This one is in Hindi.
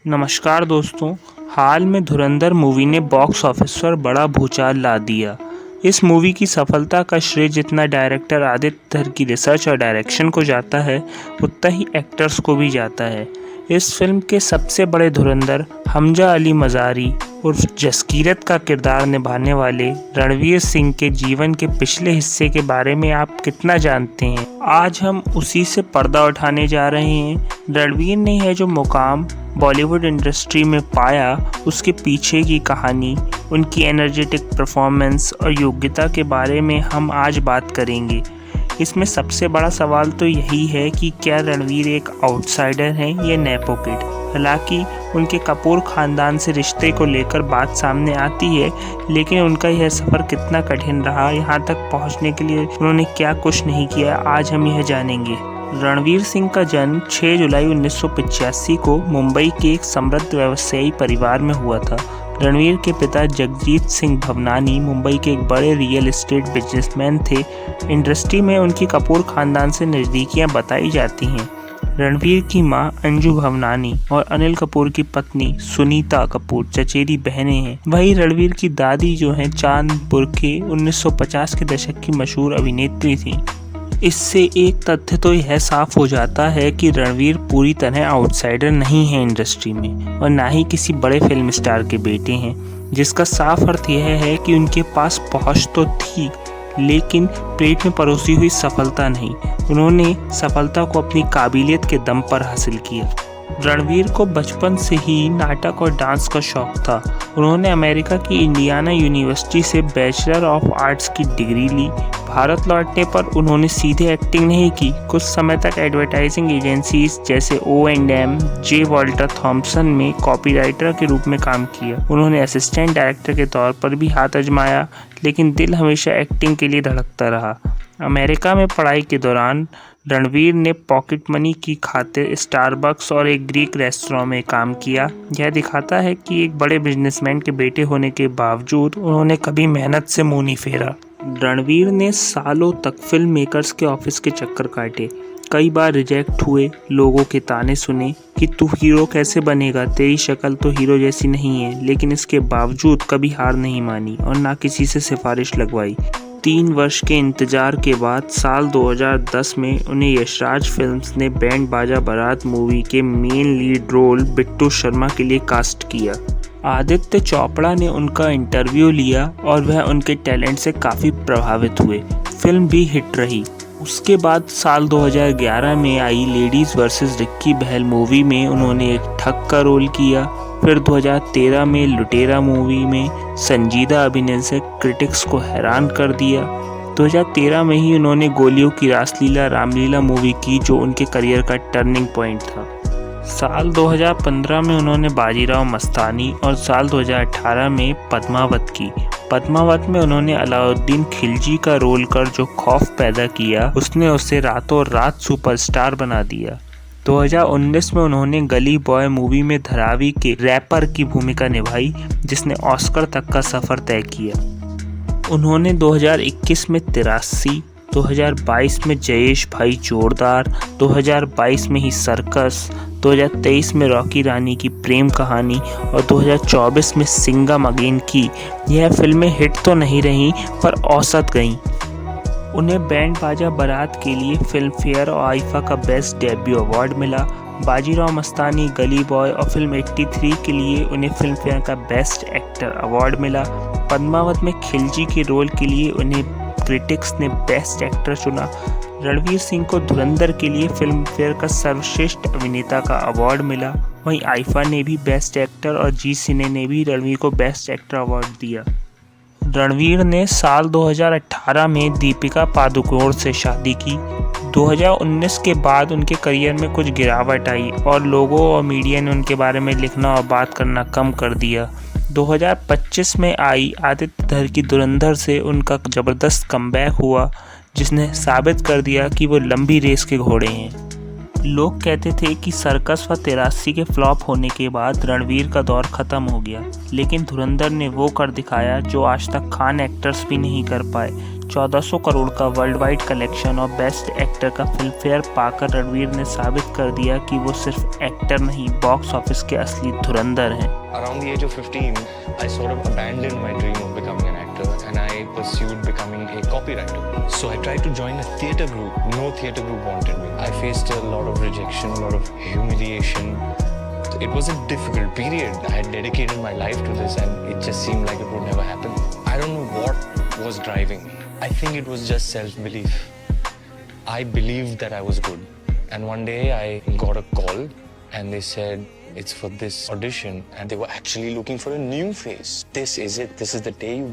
नमस्कार दोस्तों। हाल में धुरंधर मूवी ने बॉक्स ऑफिस पर बड़ा भूचाल ला दिया। इस मूवी की सफलता का श्रेय जितना डायरेक्टर आदित्य धर की रिसर्च और डायरेक्शन को जाता है, उतना ही एक्टर्स को भी जाता है। इस फिल्म के सबसे बड़े धुरंधर हमजा अली मज़ारी उर्फ जसकीरत का किरदार निभाने वाले रणवीर सिंह के जीवन के पिछले हिस्से के बारे में आप कितना जानते हैं? आज हम उसी से पर्दा उठाने जा रहे हैं। रणवीर ने यह जो मुकाम बॉलीवुड इंडस्ट्री में पाया, उसके पीछे की कहानी, उनकी एनर्जेटिक परफॉर्मेंस और योग्यता के बारे में हम आज बात करेंगे। इसमें सबसे बड़ा सवाल तो यही है कि क्या रणवीर एक आउटसाइडर हैं या नेपो किड। हालांकि उनके कपूर खानदान से रिश्ते को लेकर बात सामने आती है, लेकिन उनका यह सफ़र कितना कठिन रहा, यहाँ तक पहुँचने के लिए उन्होंने क्या कुछ नहीं किया, आज हम यह जानेंगे। रणवीर सिंह का जन्म 6 जुलाई 1985 को मुंबई के एक समृद्ध व्यवसायी परिवार में हुआ था। रणवीर के पिता जगजीत सिंह भवनानी मुंबई के एक बड़े रियल एस्टेट बिजनेसमैन थे। इंडस्ट्री में उनकी कपूर खानदान से नज़दीकियां बताई जाती हैं। रणवीर की मां अंजू भवनानी और अनिल कपूर की पत्नी सुनीता कपूर चचेरी बहनें हैं। वहीं रणवीर की दादी जो हैं चांद बुर्खे 1950 के दशक की मशहूर अभिनेत्री थी। इससे एक तथ्य तो यह साफ हो जाता है कि रणवीर पूरी तरह आउटसाइडर नहीं है इंडस्ट्री में, और ना ही किसी बड़े फिल्म स्टार के बेटे हैं, जिसका साफ अर्थ यह है कि उनके पास पहुंच तो थी, लेकिन प्लेट में परोसी हुई सफलता नहीं। उन्होंने सफलता को अपनी काबिलियत के दम पर हासिल किया। रणवीर को बचपन से ही नाटक और डांस का शौक था। उन्होंने अमेरिका की इंडियाना यूनिवर्सिटी से बैचलर ऑफ आर्ट्स की डिग्री ली। भारत लौटने पर उन्होंने सीधे एक्टिंग नहीं की, कुछ समय तक एडवर्टाइजिंग एजेंसीज जैसे O&M, जे वॉल्टर थॉम्पसन में कॉपीराइटर के रूप में काम किया। उन्होंने असिस्टेंट डायरेक्टर के तौर पर भी हाथ आजमाया, लेकिन दिल हमेशा एक्टिंग के लिए धड़कता रहा। अमेरिका में पढ़ाई के दौरान रणवीर ने पॉकेट मनी की खातिर स्टारबक्स और एक ग्रीक रेस्टोरेंट में काम किया। यह दिखाता है कि एक बड़े बिजनेसमैन के बेटे होने के बावजूद उन्होंने कभी मेहनत से मुंह नहीं फेरा। रणवीर ने सालों तक फिल्म मेकर्स के ऑफिस के चक्कर काटे, कई बार रिजेक्ट हुए, लोगों के ताने सुने कि तू हीरो कैसे बनेगा, तेरी शक्ल तो हीरो जैसी नहीं है, लेकिन इसके बावजूद कभी हार नहीं मानी और ना किसी से सिफारिश लगवाई। 3 वर्ष के इंतजार के बाद साल 2010 में उन्हें यशराज फिल्म्स ने बैंड बाजा बारात मूवी के main lead role Bittoo Sharma के लिए कास्ट किया। आदित्य चोपड़ा ने उनका इंटरव्यू लिया और वह उनके टैलेंट से काफ़ी प्रभावित हुए। फिल्म भी हिट रही। उसके बाद साल 2011 में आई लेडीज़ वर्सेस रिक्की बहल मूवी में उन्होंने एक ठग का रोल किया। फिर 2013 में लुटेरा मूवी में संजीदा अभिनय से क्रिटिक्स को हैरान कर दिया। 2013 में ही उन्होंने गोलियों की रासलीला रामलीला मूवी की, जो उनके करियर का टर्निंग पॉइंट था। साल 2015 में उन्होंने बाजीराव मस्तानी और साल 2018 में पद्मावत की। पद्मावत में उन्होंने अलाउद्दीन खिलजी का रोल कर जो खौफ पैदा किया, उसने उसे रातों रात सुपरस्टार बना दिया। 2019 में उन्होंने गली बॉय मूवी में धारावी के रैपर की भूमिका निभाई, जिसने ऑस्कर तक का सफ़र तय किया। उन्होंने 2021 में 83, 2022 में जयेश भाई जोरदार, 2022 में ही सर्कस, 2023 में रॉकी रानी की प्रेम कहानी और 2024 में सिंघम अगेन की। यह फिल्में हिट तो नहीं रहीं, पर औसत गईं। उन्हें बैंड बाजा बारात के लिए फिल्म फेयर और आईफा का बेस्ट डेब्यू अवार्ड मिला। बाजीराव मस्तानी, गली बॉय और फिल्म 83 के लिए उन्हें फिल्म फेयर का बेस्ट एक्टर अवार्ड मिला। पद्मावत में खिलजी के रोल के लिए उन्हें क्रिटिक्स ने बेस्ट एक्टर चुना। रणवीर सिंह को धुरंधर के लिए फिल्म फेयर का सर्वश्रेष्ठ अभिनेता का अवार्ड मिला। वहीं आईफा ने भी बेस्ट एक्टर और जी सिने ने भी रणवीर को बेस्ट एक्टर अवार्ड दिया। रणवीर ने साल 2018 में दीपिका पादुकोण से शादी की। 2019 के बाद उनके करियर में कुछ गिरावट आई और लोगों और मीडिया ने उनके बारे में लिखना और बात करना कम कर दिया। 2025 में आई आदित्य धर की धुरंधर से उनका ज़बरदस्त कमबैक हुआ, जिसने साबित कर दिया कि वो लंबी रेस के घोड़े हैं। लोग कहते थे कि सर्कस व 83 के फ्लॉप होने के बाद रणवीर का दौर ख़त्म हो गया, लेकिन धुरंधर ने वो कर दिखाया जो आज तक खान एक्टर्स भी नहीं कर पाए। 1400 करोड़ का वर्ल्ड वाइड कलेक्शन और बेस्ट एक्टर का फिल्मफेयर पाकर रणवीर ने साबित कर दिया कि वो सिर्फ एक्टर नहीं, बॉक्स ऑफिस के असली धुरंधर हैं। Around the age of 15, I sort of abandoned my dream of becoming an actor and I pursued becoming a copywriter. So I tried to join a theatre group. No theatre group wanted me. I faced a lot of rejection, a lot of humiliation. It was a difficult period. I had dedicated my life to this and it just seemed like it would never happen. I don't know what was driving me. I think it was just self-belief. I believed that I was good. And one day I got a call and they said, it's for this audition and they were actually looking for a new face. This is it. This is the day you